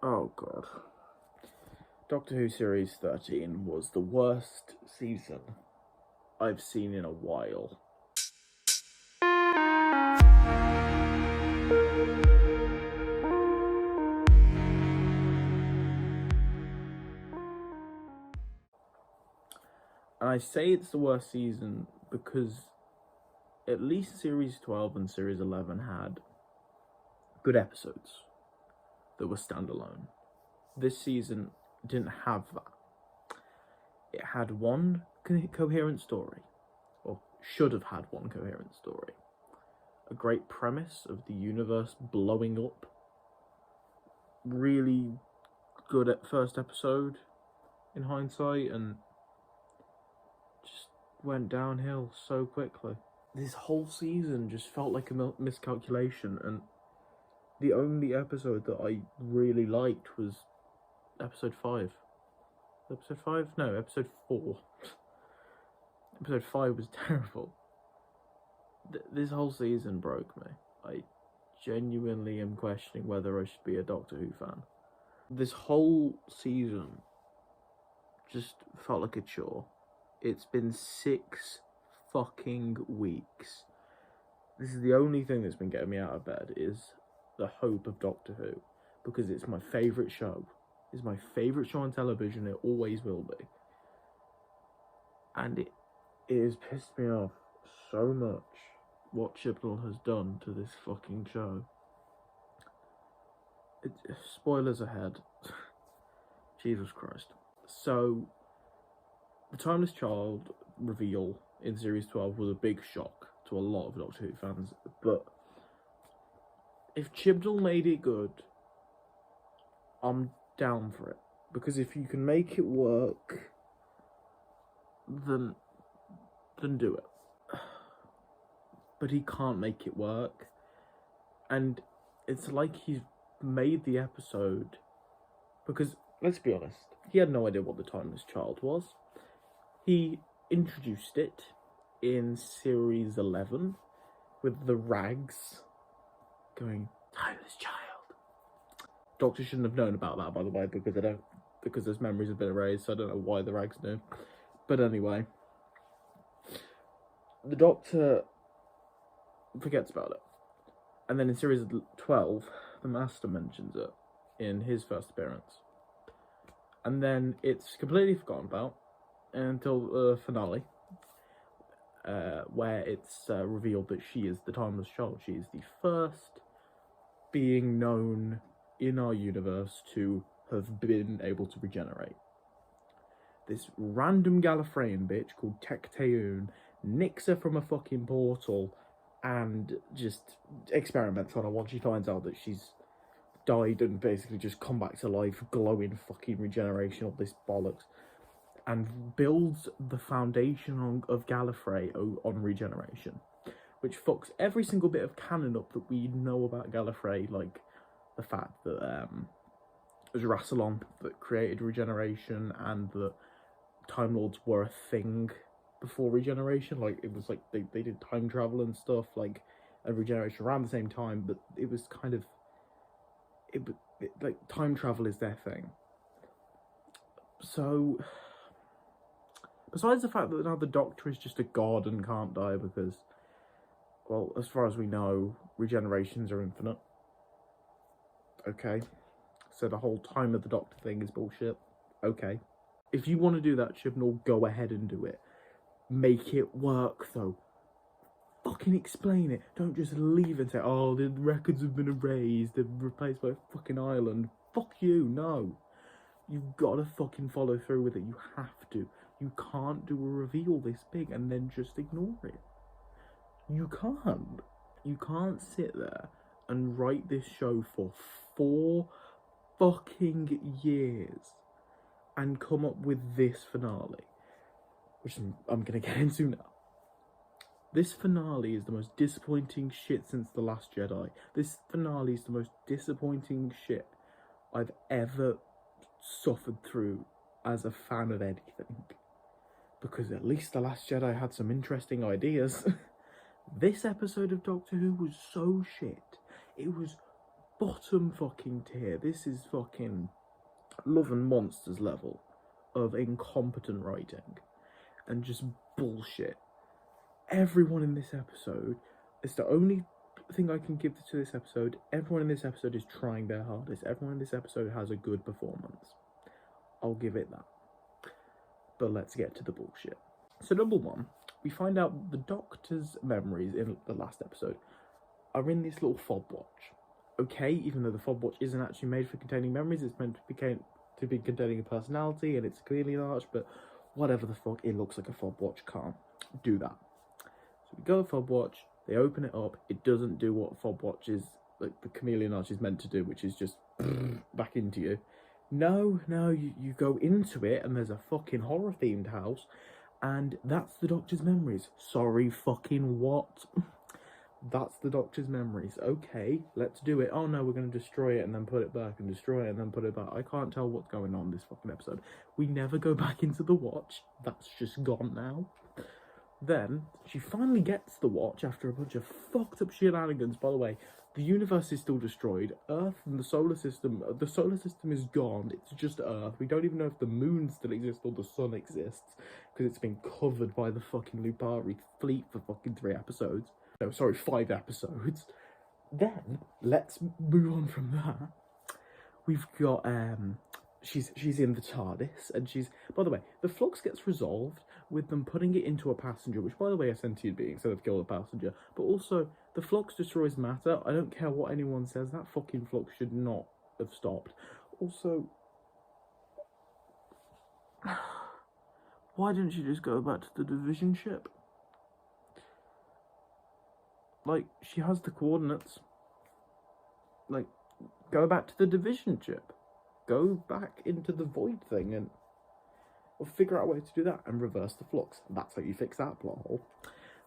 Oh god. Doctor Who Series 13 was the worst season I've seen in a while. And I say it's the worst season because at least Series 12 and Series 11 had good episodes that were standalone. This season didn't have that. It had one coherent story, or should have had one coherent story. A great premise of the universe blowing up. Really good at first episode in hindsight, and just went downhill so quickly. This whole season just felt like a miscalculation, and the only episode that I really liked was episode 5. Episode 5? No, episode 4. Episode 5 was terrible. This whole season broke me. I genuinely am questioning whether I should be a Doctor Who fan. This whole season just felt like a chore. It's been 6 fucking weeks. This is the only thing that's been getting me out of bed, is the hope of Doctor Who, because it's my favourite show. It's my favourite show on television. It always will be. And it has pissed me off so much what Chibnall has done to this fucking show. Spoilers ahead. Jesus Christ. So, the Timeless Child reveal in Series 12 was a big shock to a lot of Doctor Who fans, but if Chibnall made it good, I'm down for it. Because if you can make it work, then do it. But he can't make it work, and it's like he's made the episode, because, let's be honest, he had no idea what the Timeless Child was. He introduced it in Series 11 with the rags going, Timeless Child. Doctor shouldn't have known about that, by the way, because his memories have been erased, so I don't know why the rags knew. But anyway, the Doctor forgets about it. And then in Series 12, the Master mentions it in his first appearance. And then it's completely forgotten about until the finale, where it's revealed that she is the Timeless Child. She is the first being known in our universe to have been able to regenerate. This random Gallifreyan bitch called Tecteun nicks her from a fucking portal and just experiments on her once she finds out that she's died and basically just come back to life, glowing fucking regeneration, all this bollocks, and builds the foundation of Gallifrey on regeneration, which fucks every single bit of canon up that we know about Gallifrey, like the fact that it was Rassilon that created regeneration, and that Time Lords were a thing before regeneration. Like, it was like they did time travel and stuff, like, and regeneration around the same time, but it was kind of like time travel is their thing. So, besides the fact that now the Doctor is just a god and can't die because, well, as far as we know, regenerations are infinite. Okay, so the whole time of the Doctor thing is bullshit. Okay, if you want to do that, Chibnall, go ahead and do it. Make it work, though. Fucking explain it. Don't just leave and say, oh, the records have been erased, they're replaced by a fucking island. Fuck you, no. You've got to fucking follow through with it. You have to. You can't do a reveal this big and then just ignore it. You can't. You can't sit there and write this show for 4 fucking years and come up with this finale, which I'm going to get into now. This finale is the most disappointing shit since The Last Jedi. This finale is the most disappointing shit I've ever suffered through as a fan of anything. Because at least The Last Jedi had some interesting ideas. This episode of Doctor Who was so shit. It was bottom fucking tier. This is fucking Love and Monsters level of incompetent writing and just bullshit. Everyone in this episode, it's the only thing I can give to this episode. Everyone in this episode is trying their hardest. Everyone in this episode has a good performance. I'll give it that. But let's get to the bullshit. So number one, we find out the Doctor's memories in the last episode are in this little fob watch. Okay, even though the fob watch isn't actually made for containing memories, it's meant to be containing a personality, and it's clearly large, but whatever the fuck, it looks like a fob watch. Can't do that. So we go to the fob watch, they open it up, it doesn't do what a fob watch is, like the chameleon arch is meant to do, which is just back into you. No, you go into it and there's a fucking horror themed house, and that's the Doctor's memories. Sorry, fucking what? That's the Doctor's memories. Okay, let's do it. Oh no, we're going to destroy it and then put it back, and destroy it and then put it back. I can't tell what's going on this fucking episode. We never go back into the watch. That's just gone now. Then, she finally gets the watch after a bunch of fucked up shenanigans. By the way, the universe is still destroyed. Earth and the solar system is gone. It's just Earth. We don't even know if the moon still exists or the sun exists, because it's been covered by the fucking Lupari fleet for fucking 3 episodes. No, sorry, 5 episodes. Then, let's move on from that. We've got, she's in the TARDIS, and she's, by the way, the Flux gets resolved with them putting it into a passenger, which, by the way, a sentient being, so they've killed a passenger. But also, the Flux destroys matter. I don't care what anyone says, that fucking Flux should not have stopped. Also, why didn't she just go back to the division ship? Like, she has the coordinates. Like, go back to the division ship. Go back into the void thing and... or figure out a way to do that and reverse the Flux. That's how you fix that plot hole.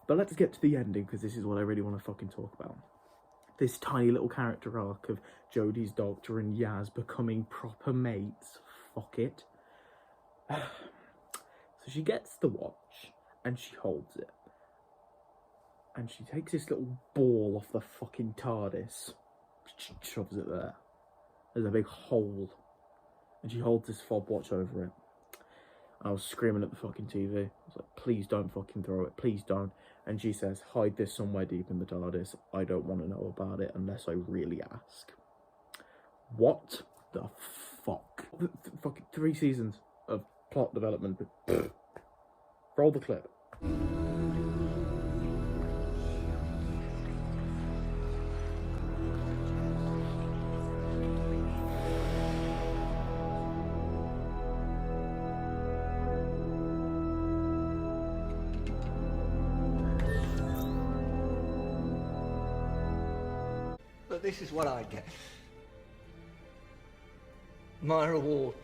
But let's get to the ending, because this is what I really want to fucking talk about. This tiny little character arc of Jodie's Doctor and Yaz becoming proper mates. Fuck it. So she gets the watch and she holds it. And she takes this little ball off the fucking TARDIS. She shoves it there. There's a big hole. And she holds this fob watch over it. I was screaming at the fucking TV. I was like, please don't fucking throw it. Please don't. And she says, hide this somewhere deep in the TARDIS. I don't want to know about it unless I really ask. What the fuck? Fucking 3 seasons of plot development. Roll the clip. But this is what I get. My reward.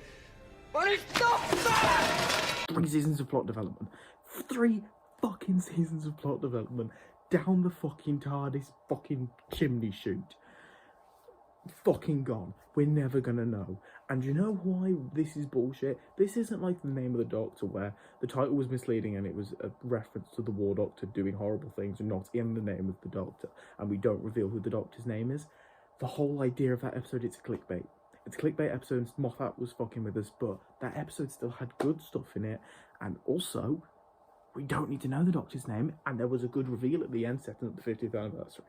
But it's not fair! 3 seasons of plot development. 3 fucking seasons of plot development. Down the fucking TARDIS fucking chimney chute. Fucking gone. We're never gonna know. And you know why this is bullshit? This isn't like The Name of the Doctor, where the title was misleading and it was a reference to the War Doctor doing horrible things and not in the name of the Doctor, and we don't reveal who the Doctor's name is. The whole idea of that episode, it's a clickbait. It's a clickbait episode, and Moffat was fucking with us, but that episode still had good stuff in it, and also, we don't need to know the Doctor's name, and there was a good reveal at the end setting up the 50th anniversary.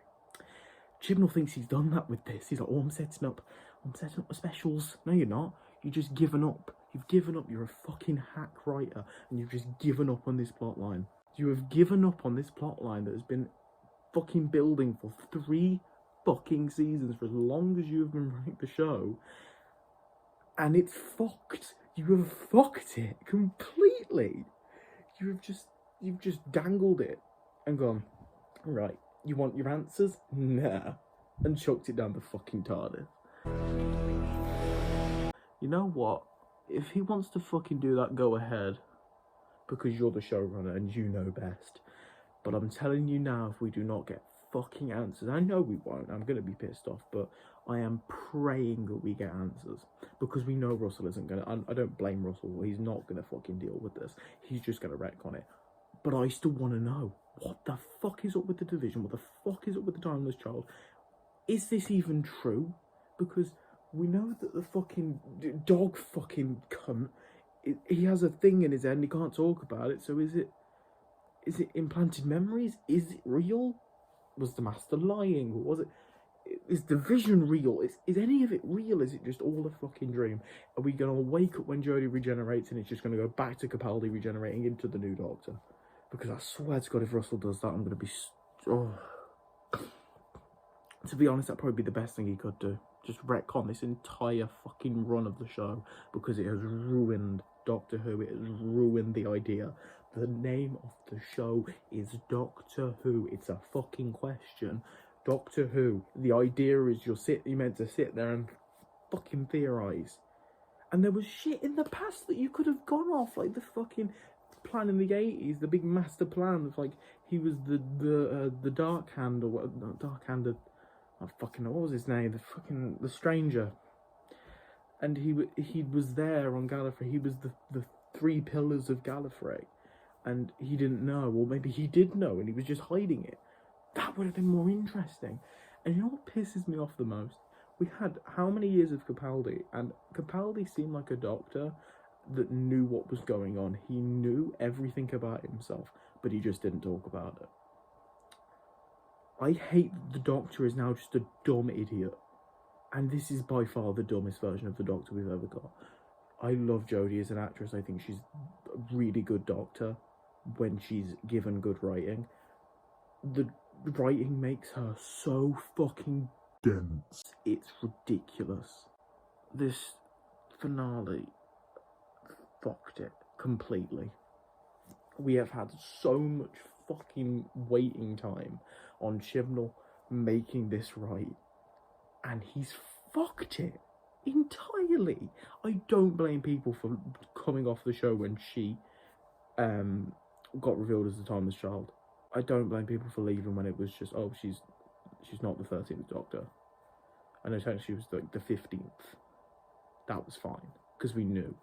Chibnall thinks he's done that with this. He's like, oh, I'm setting up the specials. No, you're not. You've just given up. You've given up. You're a fucking hack writer, and you've just given up on this plot line. You have given up on this plot line that has been fucking building for 3 fucking seasons, for as long as you've been writing the show, and it's fucked. You have fucked it completely. You've just dangled it and gone, right, you want your answers? Nah. And chucked it down the fucking TARDIS. You know what? If he wants to fucking do that, go ahead. Because you're the showrunner and you know best. But I'm telling you now, if we do not get fucking answers, I know we won't, I'm going to be pissed off, but I am praying that we get answers. Because we know Russell isn't going to, I don't blame Russell, he's not going to fucking deal with this. He's just going to wreck on it. But I still want to know, what the fuck is up with the division? What the fuck is up with the Timeless Child? Is this even true? because we know that the fucking dog fucking cunt, he has a thing in his head and he can't talk about it. So is it implanted memories? Is it real? Was the master lying? Was it? Is the vision real? Is any of it real? Is it just all a fucking dream? Are we gonna wake up when Jodie regenerates and it's just gonna go back to Capaldi regenerating into the new Doctor? Because I swear to God, if Russell does that, I'm gonna be. To be honest, that'd probably be the best thing he could do. Just retcon this entire fucking run of the show, because it has ruined Doctor Who. It has ruined the idea. The name of the show is Doctor Who. It's a fucking question. Doctor Who. The idea is you're meant to sit there and fucking theorise. And there was shit in the past that you could have gone off, like the fucking plan in the 80s, the big master plan of, like, he was the Dark Hand, or what, not Dark Handed, I fucking know, what was his name, the Stranger. And he was there on Gallifrey. He was the three pillars of Gallifrey, and he didn't know, or maybe he did know and he was just hiding it. That would have been more interesting. And you know what pisses me off the most? We had how many years of Capaldi, and Capaldi seemed like a doctor that knew what was going on. He knew everything about himself, but he just didn't talk about it. I hate the Doctor is now just a dumb idiot. And this is by far the dumbest version of the Doctor we've ever got. I love Jodie as an actress. I think she's a really good Doctor when she's given good writing. The writing makes her so fucking dense. It's ridiculous. This finale fucked it completely. We have had so much fucking waiting time on Chibnall making this right, and he's fucked it entirely. I don't blame people for coming off the show when she got revealed as the Timeless Child. I don't blame people for leaving when it was just, oh, she's not the 13th Doctor. I know technically she was like the 15th. That was fine, because we knew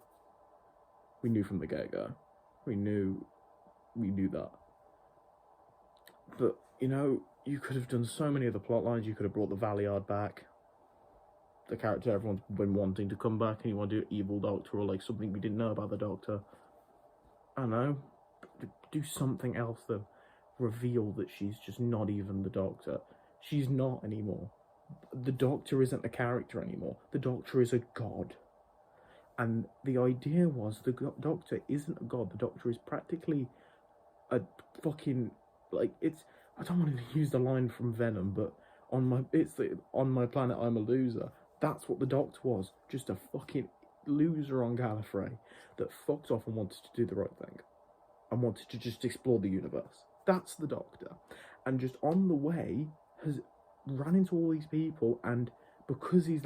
from the get-go. We knew that. But, you know, you could have done so many of the plot lines. You could have brought the Valiard back, the character everyone's been wanting to come back, and you want to do Evil Doctor, or like something we didn't know about the Doctor. I don't know. Do something else that reveal that she's just not even the Doctor. She's not anymore. The Doctor isn't a character anymore. The Doctor is a god. And the idea was the Doctor isn't a god. The Doctor is practically a fucking, like, it's, I don't want to use the line from Venom, but on my planet I'm a loser. That's what the Doctor was. Just a fucking loser on Gallifrey that fucked off and wanted to do the right thing. And wanted to just explore the universe. That's the Doctor. And just on the way has ran into all these people, and because they've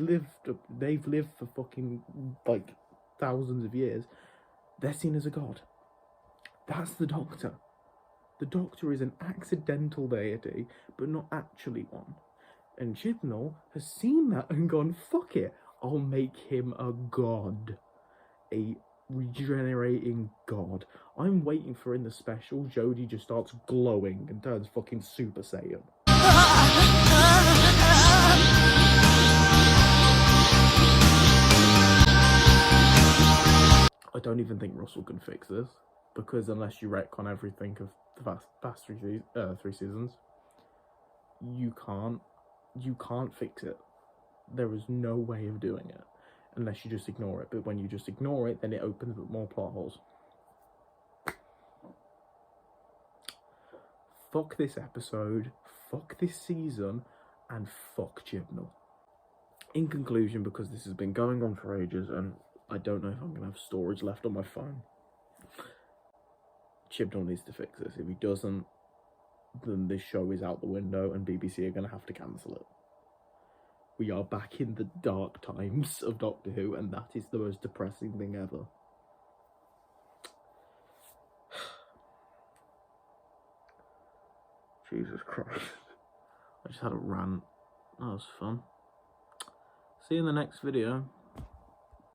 lived for fucking, like, thousands of years, they're seen as a god. That's the Doctor. The Doctor is an accidental deity, but not actually one. And Chibnall has seen that and gone, fuck it, I'll make him a god. A regenerating god. I'm waiting for, in the special, Jodie just starts glowing and turns fucking Super Saiyan. I don't even think Russell can fix this, because unless you retcon everything of the past three seasons, you can't fix it. There is no way of doing it unless you just ignore it. But when you just ignore it, then it opens up more plot holes. Fuck this episode, fuck this season, and fuck Chibnall. In conclusion, because this has been going on for ages and I don't know if I'm going to have storage left on my phone, Chibnall needs to fix this. If he doesn't, then this show is out the window and BBC are going to have to cancel it. We are back in the dark times of Doctor Who, and that is the most depressing thing ever. Jesus Christ. I just had a rant. That was fun. See you in the next video.